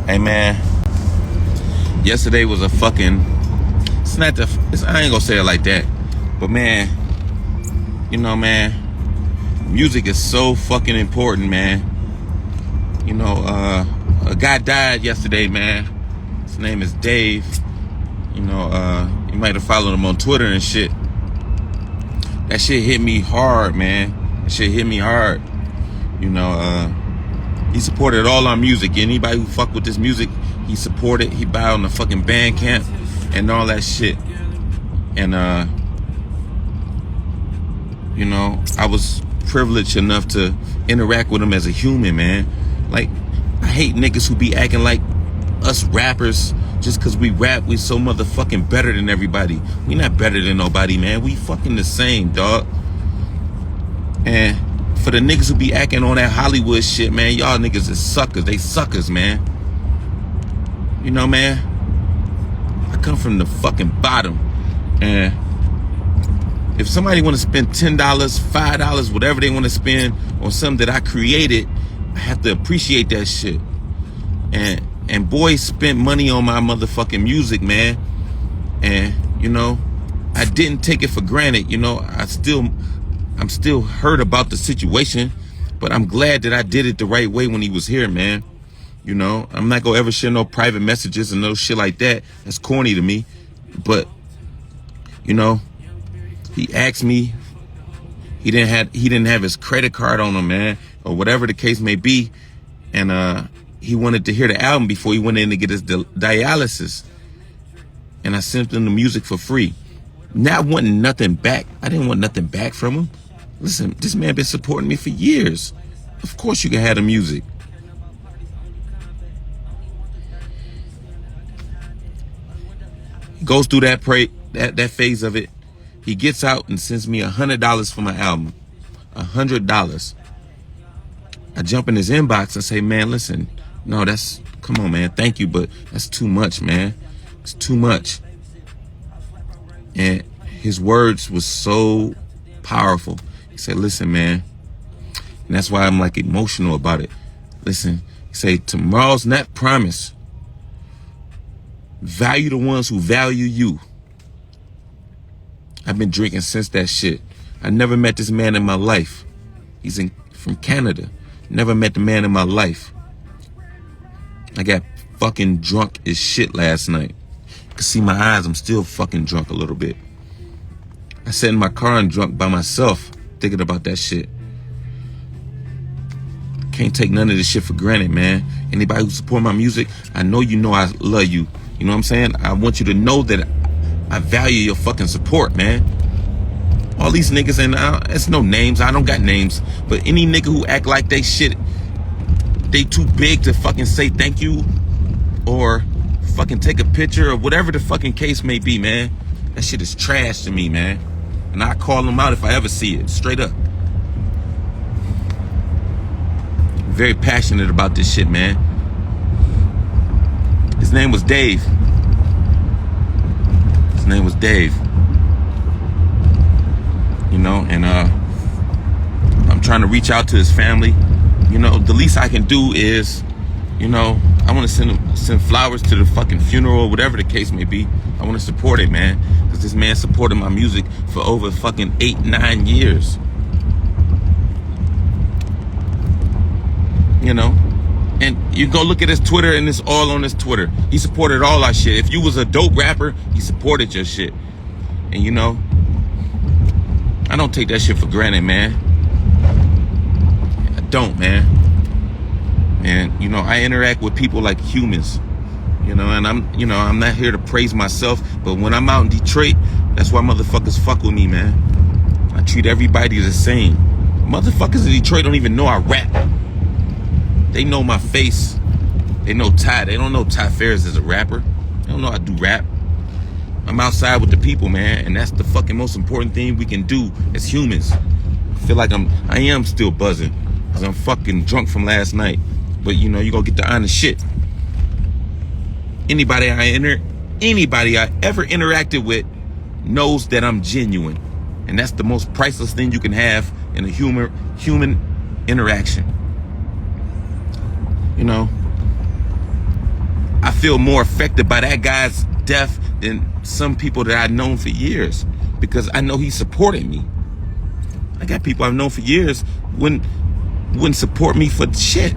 Hey man, yesterday was a fucking. I ain't gonna say it like that, but man, man, music is so fucking important, man. A guy died yesterday, man. His name is Dave. You might have followed him on Twitter and shit. That shit hit me hard, man. That shit hit me hard. He supported all our music. Anybody who fuck with this music, he supported. He buy on the fucking Bandcamp and all that shit. And I was privileged enough to interact with him as a human, man. Like, I hate niggas who be acting like us rappers just cause we rap, we so motherfucking better than everybody. We not better than nobody, man. We fucking the same, dog. And for the niggas who be acting on that Hollywood shit, man, y'all niggas is suckers. They suckers, man. Man, I come from the fucking bottom. And if somebody want to spend $10, $5, whatever they want to spend on something that I created, I have to appreciate that shit. And boys spent money on my motherfucking music, man. And, I didn't take it for granted. I'm still hurt about the situation, but I'm glad that I did it the right way when he was here, man. I'm not gonna ever share no private messages and no shit like that. That's corny to me. But, he asked me, he didn't have his credit card on him, man, or whatever the case may be. And he wanted to hear the album before he went in to get his dialysis. And I sent him the music for free. Not wanting nothing back. I didn't want nothing back from him. Listen, this man been supporting me for years. Of course you can have the music. He goes through that phase of it. He gets out and sends me $100 for my album. $100. I jump in his inbox and say, man, listen, no, come on, man, thank you, but that's too much, man. It's too much. And his words was so powerful. He said, listen, man, and that's why I'm like emotional about it. Listen, he said, tomorrow's not promised. Value the ones who value you. I've been drinking since that shit. I never met this man in my life. He's from Canada. Never met the man in my life. I got fucking drunk as shit last night. You can see my eyes, I'm still fucking drunk a little bit. I sat in my car and drunk by myself, thinking about that shit. Can't take none of this shit for granted, man. Anybody who support my music, I know I love you. You know what I'm saying? I want you to know that I value your fucking support, man. All these niggas, and it's no names, I don't got names, but any nigga who act like they too big to fucking say thank you or fucking take a picture or whatever the fucking case may be, man. That shit is trash to me, man. And I call them out if I ever see it, straight up. I'm very passionate about this shit, man. His name was Dave. His name was Dave. And I'm trying to reach out to his family. The least I can do is, I want to send flowers to the fucking funeral, whatever the case may be. I want to support it, man, because this man supported my music for over fucking 8-9 years. And you go look at his Twitter, and it's all on his Twitter. He supported all our shit. If you was a dope rapper, he supported your shit. And I don't take that shit for granted, man. I don't, man. And I interact with people like humans. And I'm not here to praise myself, but when I'm out in Detroit, that's why motherfuckers fuck with me, man. I treat everybody the same. Motherfuckers in Detroit don't even know I rap. They know my face. They know Ty. They don't know Ty Ferris is a rapper. They don't know I do rap. I'm outside with the people, man, and that's the fucking most important thing we can do as humans. I feel like I am still buzzing because I'm fucking drunk from last night. But you gonna get the honest shit. Anybody I ever interacted with knows that I'm genuine, and that's the most priceless thing you can have in a human interaction. I feel more affected by that guy's death than some people that I've known for years, because I know he supported me. I got people I've known for years wouldn't support me for shit,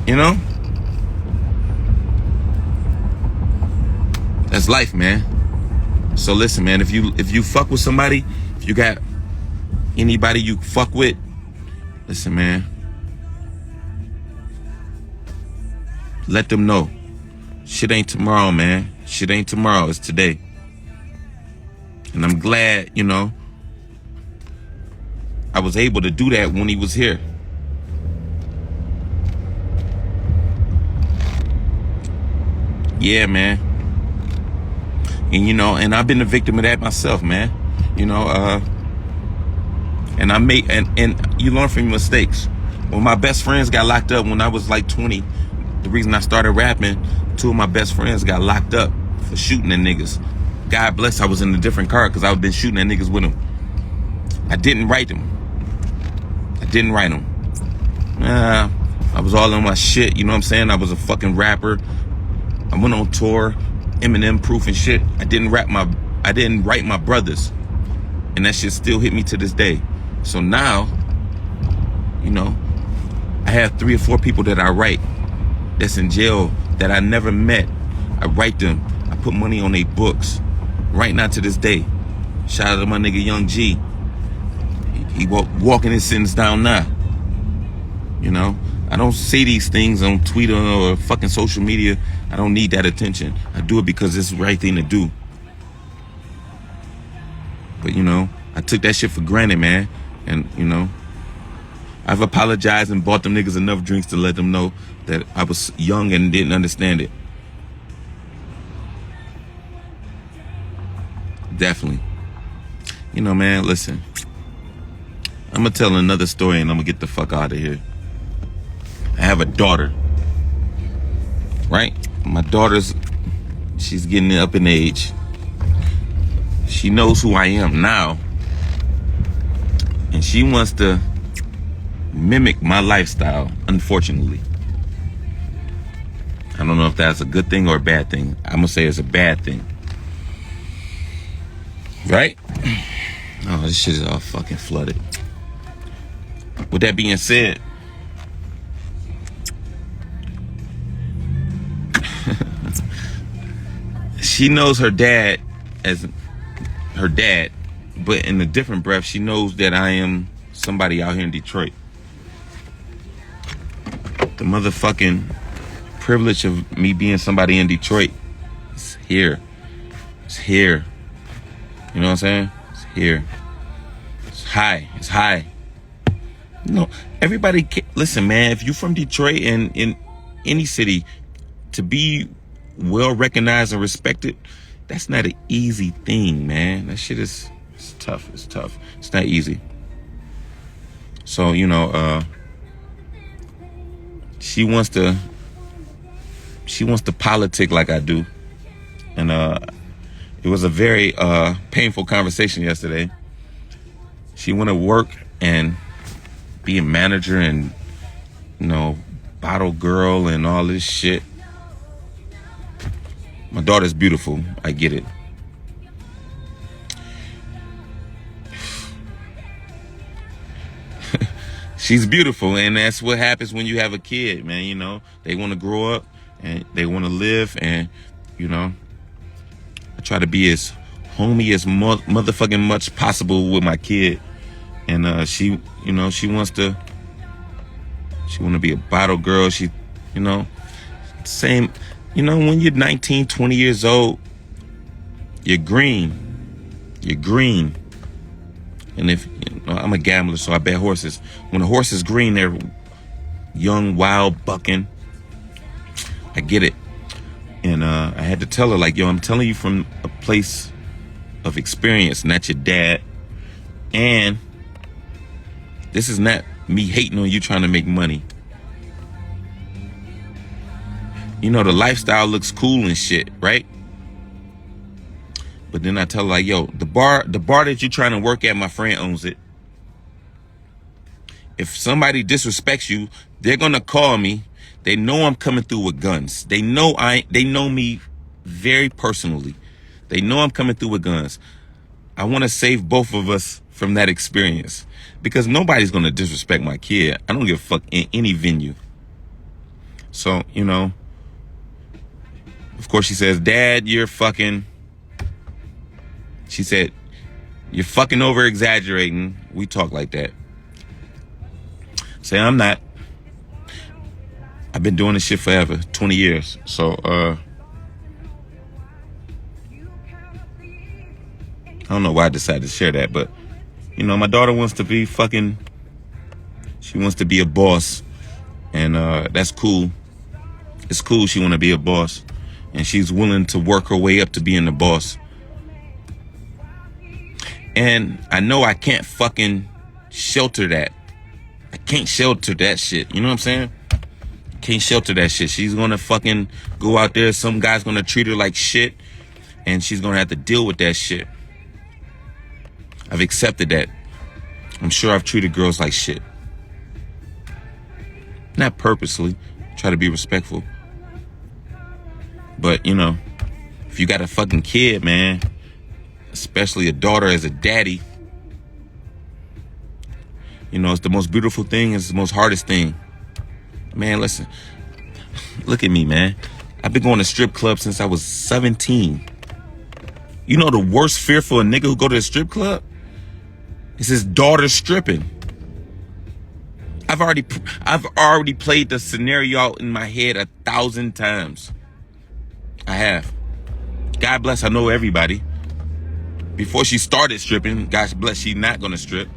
you know? That's life, man. So listen, man, if you fuck with somebody, if you got anybody you fuck with, listen, man, let them know. Shit ain't tomorrow, man. Shit ain't tomorrow. It's today. And I'm glad, you know, I was able to do that when he was here. Yeah, man. And, you know, and I've been a victim of that myself, man. You know, and I made, and you learn from your mistakes. When my best friends got locked up when I was like 20, the reason I started rapping, 2 of my best friends got locked up for shooting at niggas. God bless, I was in a different car because I've been shooting at niggas with them. I didn't write them. I was all on my shit, you know what I'm saying? I was a fucking rapper. I went on tour, Eminem proof and shit. I didn't write my brothers. And that shit still hit me to this day. So now, you know, I have 3 or 4 people that I write that's in jail that I never met. I write them. I put money on their books. Right now to this day. Shout out to my nigga Young G. He walking his sentence down now. You know, I don't say these things on Twitter or fucking social media. I don't need that attention. I do it because it's the right thing to do. But, you know, I took that shit for granted, man. And, you know, I've apologized and bought them niggas enough drinks to let them know that I was young and didn't understand it. Definitely. You know, man, listen. I'm going to tell another story and I'm going to get the fuck out of here. I have a daughter. Right? My daughter's, she's getting up in age. She knows who I am now. And she wants to mimic my lifestyle, unfortunately. I don't know if that's a good thing or a bad thing. I'm going to say it's a bad thing. Right? Oh, this shit is all fucking flooded. With that being said, she knows her dad as her dad, but in a different breath, she knows that I am somebody out here in Detroit. The motherfucking privilege of me being somebody in Detroit is here. It's here. You know what I'm saying? It's here. It's high. It's high. You know, everybody, listen, man, if you're from Detroit and in any city, to be well recognized and respected, that's not an easy thing, man. That shit is, it's tough. It's tough. It's not easy. So, you know, she wants to politic like I do. And it was a very painful conversation yesterday. She want to work and be a manager and, you know, bottle girl and all this shit. My daughter's beautiful. I get it. She's beautiful, and that's what happens when you have a kid, man. You know, they want to grow up and they want to live, and, you know, I try to be as homey as motherfucking much possible with my kid. And she, you know, she want to be a bottle girl. She, you know, same, you know, when you're 19, 20 years old, you're green. You're green. And if, you know, I'm a gambler, so I bet horses. When a horse is green, they're young, wild, bucking. I get it. And I had to tell her, like, yo, I'm telling you from a place of experience, not your dad. And this is not me hating on you trying to make money. You know, the lifestyle looks cool and shit, right? But then I tell her, like, yo, the bar that you're trying to work at, my friend owns it. If somebody disrespects you, they're going to call me. They know I'm coming through with guns. They know me very personally. They know I'm coming through with guns. I want to save both of us from that experience, because nobody's going to disrespect my kid. I don't give a fuck in any venue. So, you know, of course she says, Dad, you're fucking, she said, you're fucking over exaggerating. We talk like that. Say, I'm not. I've been doing this shit forever, 20 years. So, I don't know why I decided to share that, but, you know, my daughter wants to be fucking, she wants to be a boss. And that's cool. It's cool she want to be a boss. And she's willing to work her way up to being the boss. And I know I can't fucking shelter that. I can't shelter that shit. You know what I'm saying? Can't shelter that shit. She's gonna fucking go out there. Some guy's gonna treat her like shit. And she's gonna have to deal with that shit. I've accepted that. I'm sure I've treated girls like shit. Not purposely. Try to be respectful. But, you know, if you got a fucking kid, man, especially a daughter as a daddy, you know, it's the most beautiful thing. It's the most hardest thing. Man, listen. Look at me, man. I've been going to strip clubs since I was 17. You know the worst fear for a nigga who go to a strip club? It's his daughter stripping. I've already played the scenario out in my head 1,000 times. I have. God bless, I know everybody. Before she started stripping, God bless, she's not gonna strip.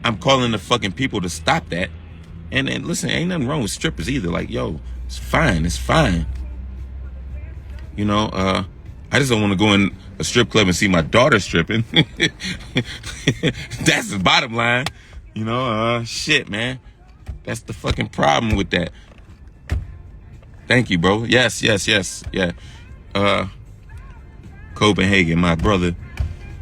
I'm calling the fucking people to stop that. And listen, ain't nothing wrong with strippers either. Like, yo, it's fine. It's fine. You know, I just don't want to go in a strip club and see my daughter stripping. That's the bottom line. You know, shit, man. That's the fucking problem with that. Thank you, bro. Yes. Yeah. Copenhagen, my brother,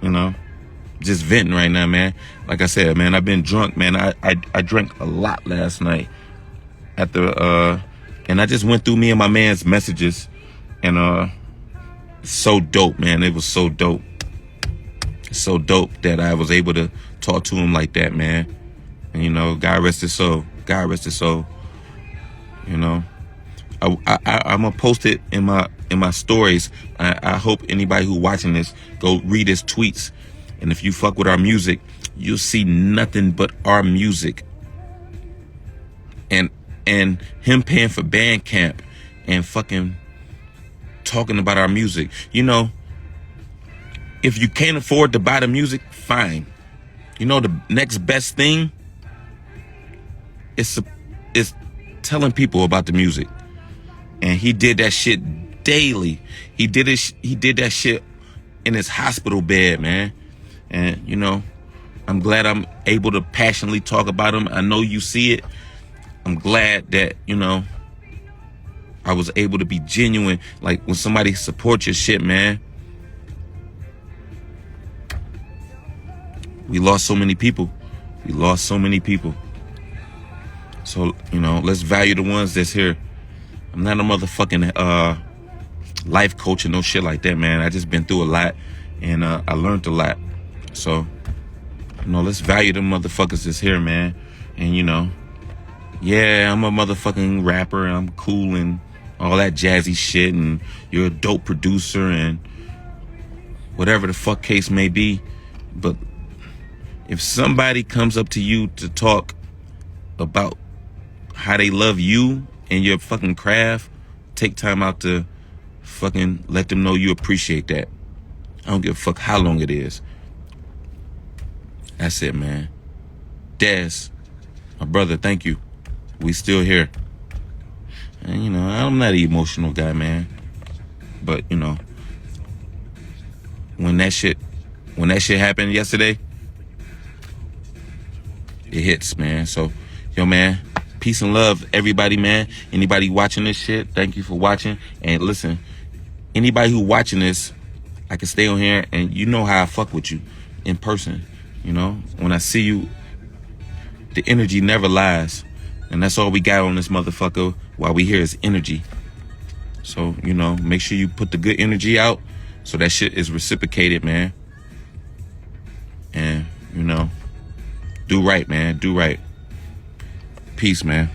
you know, just venting right now, man. Like I said, man, I've been drunk, man. I drank a lot last night at the, and I just went through me and my man's messages, and, so dope, man. It was so dope. So dope that I was able to talk to him like that, man. And, you know, God rest his soul. God rest his soul. You know, I'm gonna post it in my stories. I hope anybody who watching this go read his tweets. And if you fuck with our music, you'll see nothing but our music. And him paying for Bandcamp and fucking talking about our music. You know, if you can't afford to buy the music, fine. You know, the next best thing is telling people about the music. And he did that shit daily. He did that shit in his hospital bed, man. And, you know, I'm glad I'm able to passionately talk about him. I know you see it. I'm glad that, you know, I was able to be genuine. Like, when somebody supports your shit, man. We lost so many people. So, you know, let's value the ones that's here. I'm not a motherfucking life coach or no shit like that, man. I just been through a lot, and I learned a lot. So, you know, let's value them motherfuckers that's here, man. And, you know, yeah, I'm a motherfucking rapper, and I'm cool and all that jazzy shit, and you're a dope producer and whatever the fuck case may be. But if somebody comes up to you to talk about how they love you and your fucking craft, take time out to fucking let them know you appreciate that. I don't give a fuck how long it is. That's it, man. Des, my brother, thank you. We still here. And, you know, I'm not an emotional guy, man. But, you know, when that shit happened yesterday, it hits, man. So, yo, man, peace and love, everybody, man. Anybody watching this shit, thank you for watching. And listen, anybody who watching this, I can stay on here, and you know how I fuck with you in person. You know, when I see you, the energy never lies. And that's all we got on this motherfucker while we here is energy. So, you know, make sure you put the good energy out so that shit is reciprocated, man. And, you know, do right, man. Do right. Peace, man.